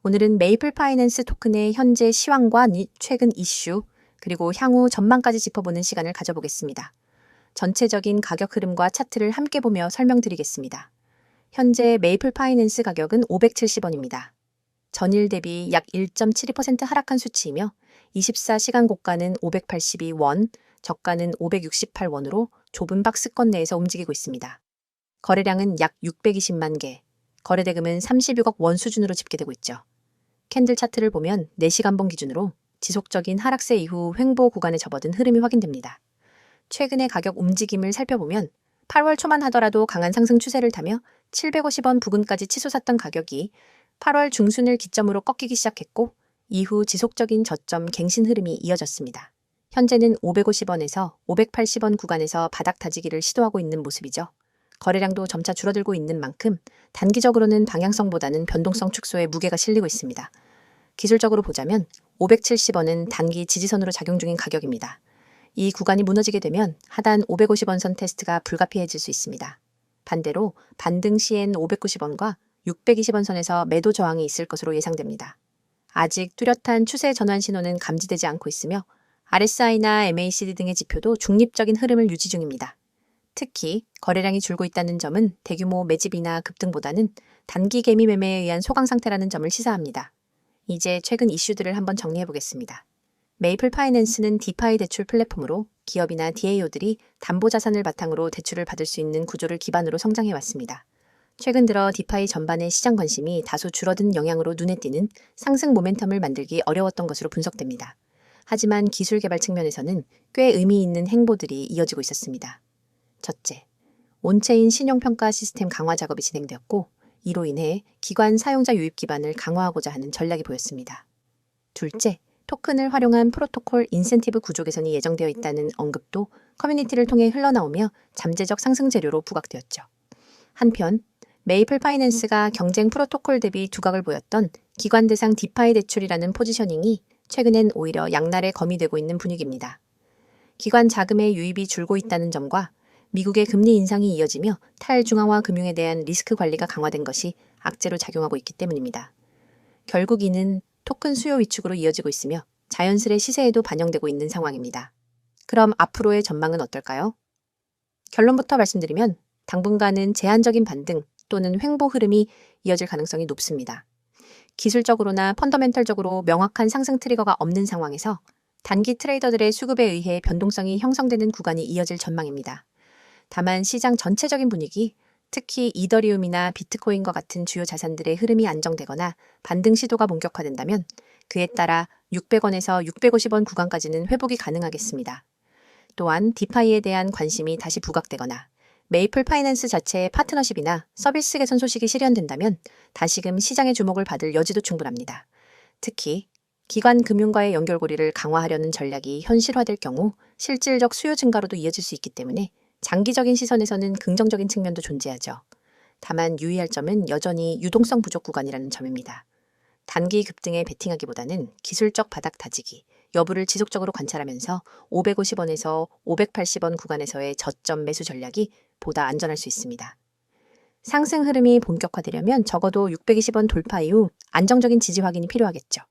오늘은 메이플 파이낸스 토큰의 현재 시황과 최근 이슈, 그리고 향후 전망까지 짚어보는 시간을 가져보겠습니다. 전체적인 가격 흐름과 차트를 함께 보며 설명드리겠습니다. 현재 메이플 파이낸스 가격은 570원입니다. 전일 대비 약 1.72% 하락한 수치이며 24시간 고가는 582원, 저가는 568원으로 좁은 박스권 내에서 움직이고 있습니다. 거래량은 약 620만 개, 거래대금은 36억 원 수준으로 집계되고 있죠. 캔들 차트를 보면 4시간봉 기준으로 지속적인 하락세 이후 횡보 구간에 접어든 흐름이 확인됩니다. 최근의 가격 움직임을 살펴보면 8월 초만 하더라도 강한 상승 추세를 타며 750원 부근까지 치솟았던 가격이 8월 중순을 기점으로 꺾이기 시작했고 이후 지속적인 저점 갱신 흐름이 이어졌습니다. 현재는 550원에서 580원 구간에서 바닥 다지기를 시도하고 있는 모습이죠. 거래량도 점차 줄어들고 있는 만큼 단기적으로는 방향성보다는 변동성 축소에 무게가 실리고 있습니다. 기술적으로 보자면 570원은 단기 지지선으로 작용 중인 가격입니다. 이 구간이 무너지게 되면 하단 550원 선 테스트가 불가피해질 수 있습니다. 반대로 반등 시엔 590원과 620원 선에서 매도 저항이 있을 것으로 예상됩니다. 아직 뚜렷한 추세 전환 신호는 감지되지 않고 있으며 RSI나 MACD 등의 지표도 중립적인 흐름을 유지 중입니다. 특히 거래량이 줄고 있다는 점은 대규모 매집이나 급등보다는 단기 개미 매매에 의한 소강 상태라는 점을 시사합니다. 이제 최근 이슈들을 한번 정리해 보겠습니다. 메이플 파이낸스는 디파이 대출 플랫폼으로 기업이나 DAO들이 담보자산을 바탕으로 대출을 받을 수 있는 구조를 기반으로 성장해 왔습니다. 최근 들어 디파이 전반의 시장 관심이 다소 줄어든 영향으로 눈에 띄는 상승 모멘텀을 만들기 어려웠던 것으로 분석됩니다. 하지만 기술 개발 측면에서는 꽤 의미 있는 행보들이 이어지고 있었습니다. 첫째, 온체인 신용평가 시스템 강화 작업이 진행되었고 이로 인해 기관 사용자 유입 기반을 강화하고자 하는 전략이 보였습니다. 둘째, 토큰을 활용한 프로토콜 인센티브 구조 개선이 예정되어 있다는 언급도 커뮤니티를 통해 흘러나오며 잠재적 상승 재료로 부각되었죠. 한편 메이플 파이낸스가 경쟁 프로토콜 대비 두각을 보였던 기관 대상 디파이 대출이라는 포지셔닝이 최근엔 오히려 양날의 검이 되고 있는 분위기입니다. 기관 자금의 유입이 줄고 있다는 점과 미국의 금리 인상이 이어지며 탈중앙화 금융에 대한 리스크 관리가 강화된 것이 악재로 작용하고 있기 때문입니다. 결국 이는 토큰 수요 위축으로 이어지고 있으며 자연스레 시세에도 반영되고 있는 상황입니다. 그럼 앞으로의 전망은 어떨까요? 결론부터 말씀드리면 당분간은 제한적인 반등 또는 횡보 흐름이 이어질 가능성이 높습니다. 기술적으로나 펀더멘털적으로 명확한 상승 트리거가 없는 상황에서 단기 트레이더들의 수급에 의해 변동성이 형성되는 구간이 이어질 전망입니다. 다만 시장 전체적인 분위기, 특히 이더리움이나 비트코인과 같은 주요 자산들의 흐름이 안정되거나 반등 시도가 본격화된다면 그에 따라 600원에서 650원 구간까지는 회복이 가능하겠습니다. 또한 디파이에 대한 관심이 다시 부각되거나 메이플 파이낸스 자체의 파트너십이나 서비스 개선 소식이 실현된다면 다시금 시장의 주목을 받을 여지도 충분합니다. 특히 기관 금융과의 연결고리를 강화하려는 전략이 현실화될 경우 실질적 수요 증가로도 이어질 수 있기 때문에 장기적인 시선에서는 긍정적인 측면도 존재하죠. 다만 유의할 점은 여전히 유동성 부족 구간이라는 점입니다. 단기 급등에 베팅하기보다는 기술적 바닥 다지기, 여부를 지속적으로 관찰하면서 550원에서 580원 구간에서의 저점 매수 전략이 보다 안전할 수 있습니다. 상승 흐름이 본격화되려면 적어도 620원 돌파 이후 안정적인 지지 확인이 필요하겠죠.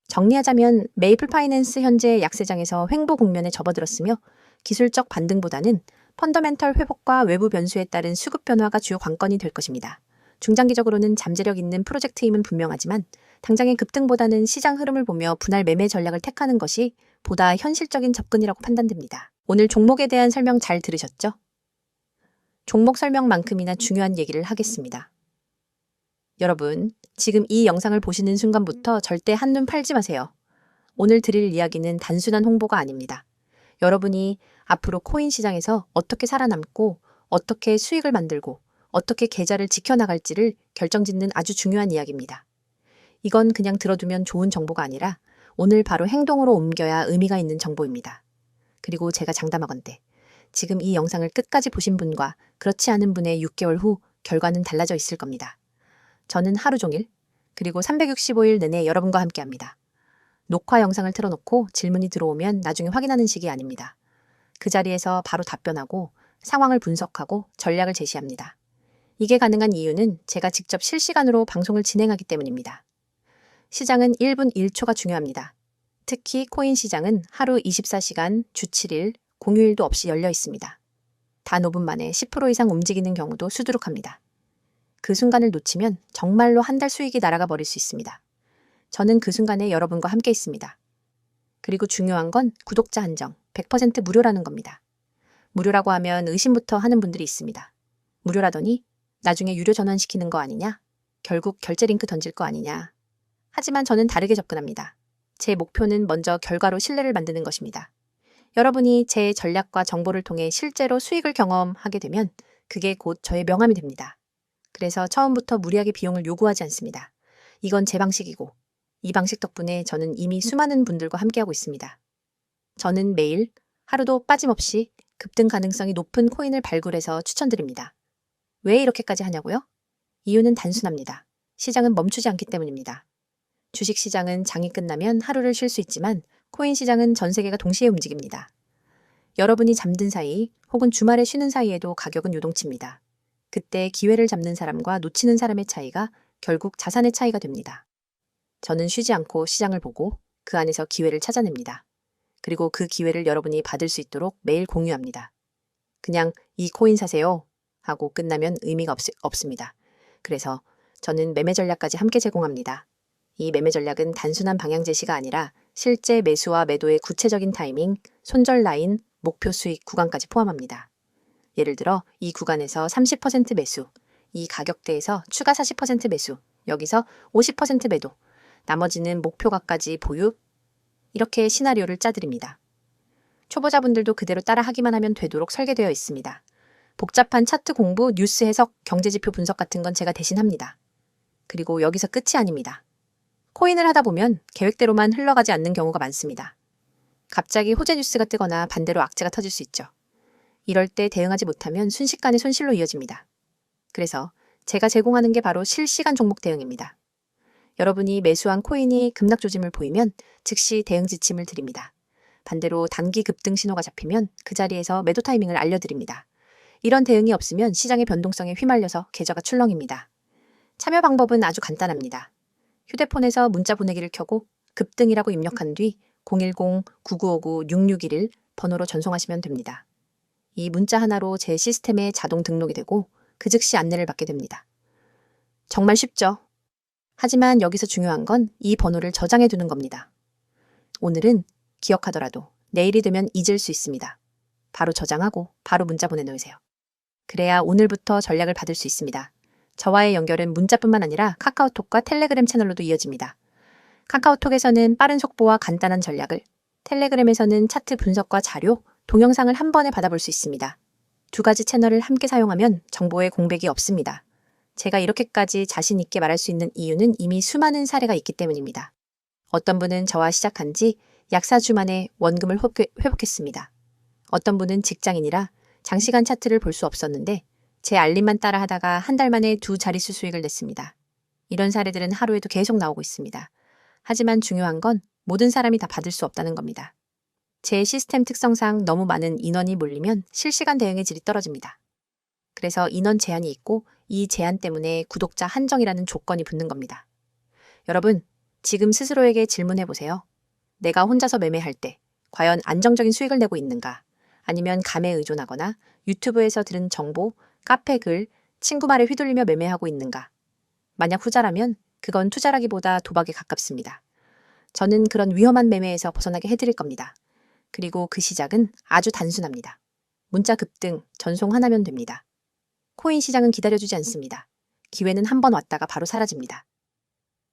정리하자면 메이플 파이낸스 현재 약세장에서 횡보 국면에 접어들었으며 기술적 반등보다는 펀더멘털 회복과 외부 변수에 따른 수급 변화가 주요 관건이 될 것입니다. 중장기적으로는 잠재력 있는 프로젝트임은 분명하지만 당장의 급등보다는 시장 흐름을 보며 분할 매매 전략을 택하는 것이 보다 현실적인 접근이라고 판단됩니다. 오늘 종목에 대한 설명 잘 들으셨죠? 종목 설명만큼이나 중요한 얘기를 하겠습니다. 여러분, 지금 이 영상을 보시는 순간부터 절대 한눈 팔지 마세요. 오늘 드릴 이야기는 단순한 홍보가 아닙니다. 여러분이 앞으로 코인 시장에서 어떻게 살아남고 어떻게 수익을 만들고 어떻게 계좌를 지켜나갈지를 결정짓는 아주 중요한 이야기입니다. 이건 그냥 들어두면 좋은 정보가 아니라 오늘 바로 행동으로 옮겨야 의미가 있는 정보입니다. 그리고 제가 장담하건대 지금 이 영상을 끝까지 보신 분과 그렇지 않은 분의 6개월 후 결과는 달라져 있을 겁니다. 저는 하루 종일 그리고 365일 내내 여러분과 함께합니다. 녹화 영상을 틀어놓고 질문이 들어오면 나중에 확인하는 식이 아닙니다. 그 자리에서 바로 답변하고 상황을 분석하고 전략을 제시합니다. 이게 가능한 이유는 제가 직접 실시간으로 방송을 진행하기 때문입니다. 시장은 1분 1초가 중요합니다. 특히 코인 시장은 하루 24시간, 주 7일, 공휴일도 없이 열려 있습니다. 단 5분 만에 10% 이상 움직이는 경우도 수두룩합니다. 그 순간을 놓치면 정말로 한 달 수익이 날아가 버릴 수 있습니다. 저는 그 순간에 여러분과 함께 있습니다. 그리고 중요한 건 구독자 한정, 100% 무료라는 겁니다. 무료라고 하면 의심부터 하는 분들이 있습니다. 무료라더니 나중에 유료 전환시키는 거 아니냐? 결국 결제 링크 던질 거 아니냐? 하지만 저는 다르게 접근합니다. 제 목표는 먼저 결과로 신뢰를 만드는 것입니다. 여러분이 제 전략과 정보를 통해 실제로 수익을 경험하게 되면 그게 곧 저의 명함이 됩니다. 그래서 처음부터 무리하게 비용을 요구하지 않습니다. 이건 제 방식이고 이 방식 덕분에 저는 이미 수많은 분들과 함께하고 있습니다. 저는 매일 하루도 빠짐없이 급등 가능성이 높은 코인을 발굴해서 추천드립니다. 왜 이렇게까지 하냐고요? 이유는 단순합니다. 시장은 멈추지 않기 때문입니다. 주식시장은 장이 끝나면 하루를 쉴 수 있지만 코인 시장은 전 세계가 동시에 움직입니다. 여러분이 잠든 사이 혹은 주말에 쉬는 사이에도 가격은 요동칩니다. 그때 기회를 잡는 사람과 놓치는 사람의 차이가 결국 자산의 차이가 됩니다. 저는 쉬지 않고 시장을 보고 그 안에서 기회를 찾아냅니다. 그리고 그 기회를 여러분이 받을 수 있도록 매일 공유합니다. 그냥 이 코인 사세요 하고 끝나면 의미가 없습니다. 그래서 저는 매매 전략까지 함께 제공합니다. 이 매매 전략은 단순한 방향 제시가 아니라 실제 매수와 매도의 구체적인 타이밍, 손절 라인, 목표 수익 구간까지 포함합니다. 예를 들어 이 구간에서 30% 매수, 이 가격대에서 추가 40% 매수, 여기서 50% 매도, 나머지는 목표가까지 보유, 이렇게 시나리오를 짜드립니다. 초보자분들도 그대로 따라하기만 하면 되도록 설계되어 있습니다. 복잡한 차트 공부, 뉴스 해석, 경제지표 분석 같은 건 제가 대신 합니다. 그리고 여기서 끝이 아닙니다. 코인을 하다 보면 계획대로만 흘러가지 않는 경우가 많습니다. 갑자기 호재 뉴스가 뜨거나 반대로 악재가 터질 수 있죠. 이럴 때 대응하지 못하면 순식간에 손실로 이어집니다. 그래서 제가 제공하는 게 바로 실시간 종목 대응입니다. 여러분이 매수한 코인이 급락 조짐을 보이면 즉시 대응 지침을 드립니다. 반대로 단기 급등 신호가 잡히면 그 자리에서 매도 타이밍을 알려드립니다. 이런 대응이 없으면 시장의 변동성에 휘말려서 계좌가 출렁입니다. 참여 방법은 아주 간단합니다. 휴대폰에서 문자 보내기를 켜고 급등이라고 입력한 뒤 010-9959-6611 번호로 전송하시면 됩니다. 이 문자 하나로 제 시스템에 자동 등록이 되고 그 즉시 안내를 받게 됩니다. 정말 쉽죠? 하지만 여기서 중요한 건 이 번호를 저장해 두는 겁니다. 오늘은 기억하더라도 내일이 되면 잊을 수 있습니다. 바로 저장하고 바로 문자 보내놓으세요. 그래야 오늘부터 전략을 받을 수 있습니다. 저와의 연결은 문자뿐만 아니라 카카오톡과 텔레그램 채널로도 이어집니다. 카카오톡에서는 빠른 속보와 간단한 전략을, 텔레그램에서는 차트 분석과 자료, 동영상을 한 번에 받아볼 수 있습니다. 두 가지 채널을 함께 사용하면 정보에 공백이 없습니다. 제가 이렇게까지 자신 있게 말할 수 있는 이유는 이미 수많은 사례가 있기 때문입니다. 어떤 분은 저와 시작한 지 약 4주 만에 원금을 회복했습니다. 어떤 분은 직장인이라 장시간 차트를 볼 수 없었는데 제 알림만 따라 하다가 한 달 만에 2자릿수 수익을 냈습니다. 이런 사례들은 하루에도 계속 나오고 있습니다. 하지만 중요한 건 모든 사람이 다 받을 수 없다는 겁니다. 제 시스템 특성상 너무 많은 인원이 몰리면 실시간 대응의 질이 떨어집니다. 그래서 인원 제한이 있고 이 제한 때문에 구독자 한정이라는 조건이 붙는 겁니다. 여러분, 지금 스스로에게 질문해 보세요. 내가 혼자서 매매할 때 과연 안정적인 수익을 내고 있는가? 아니면 감에 의존하거나 유튜브에서 들은 정보, 카페 글, 친구 말에 휘둘리며 매매하고 있는가? 만약 후자라면 그건 투자라기보다 도박에 가깝습니다. 저는 그런 위험한 매매에서 벗어나게 해드릴 겁니다. 그리고 그 시작은 아주 단순합니다. 문자 급등, 전송 하나면 됩니다. 코인 시장은 기다려주지 않습니다. 기회는 한 번 왔다가 바로 사라집니다.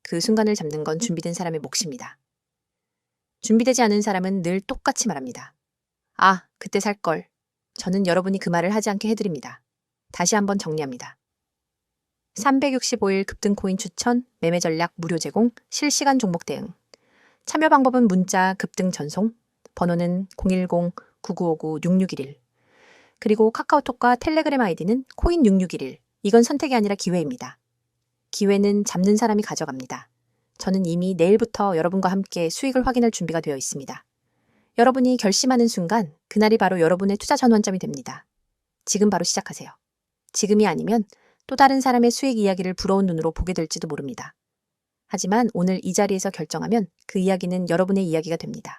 그 순간을 잡는 건 준비된 사람의 몫입니다. 준비되지 않은 사람은 늘 똑같이 말합니다. 아, 그때 살걸. 저는 여러분이 그 말을 하지 않게 해드립니다. 다시 한번 정리합니다. 365일 급등 코인 추천, 매매 전략 무료 제공, 실시간 종목 대응. 참여 방법은 문자 급등 전송, 번호는 010-9959-6611. 그리고 카카오톡과 텔레그램 아이디는 코인6611. 이건 선택이 아니라 기회입니다. 기회는 잡는 사람이 가져갑니다. 저는 이미 내일부터 여러분과 함께 수익을 확인할 준비가 되어 있습니다. 여러분이 결심하는 순간 그날이 바로 여러분의 투자 전환점이 됩니다. 지금 바로 시작하세요. 지금이 아니면 또 다른 사람의 수익 이야기를 부러운 눈으로 보게 될지도 모릅니다. 하지만 오늘 이 자리에서 결정하면 그 이야기는 여러분의 이야기가 됩니다.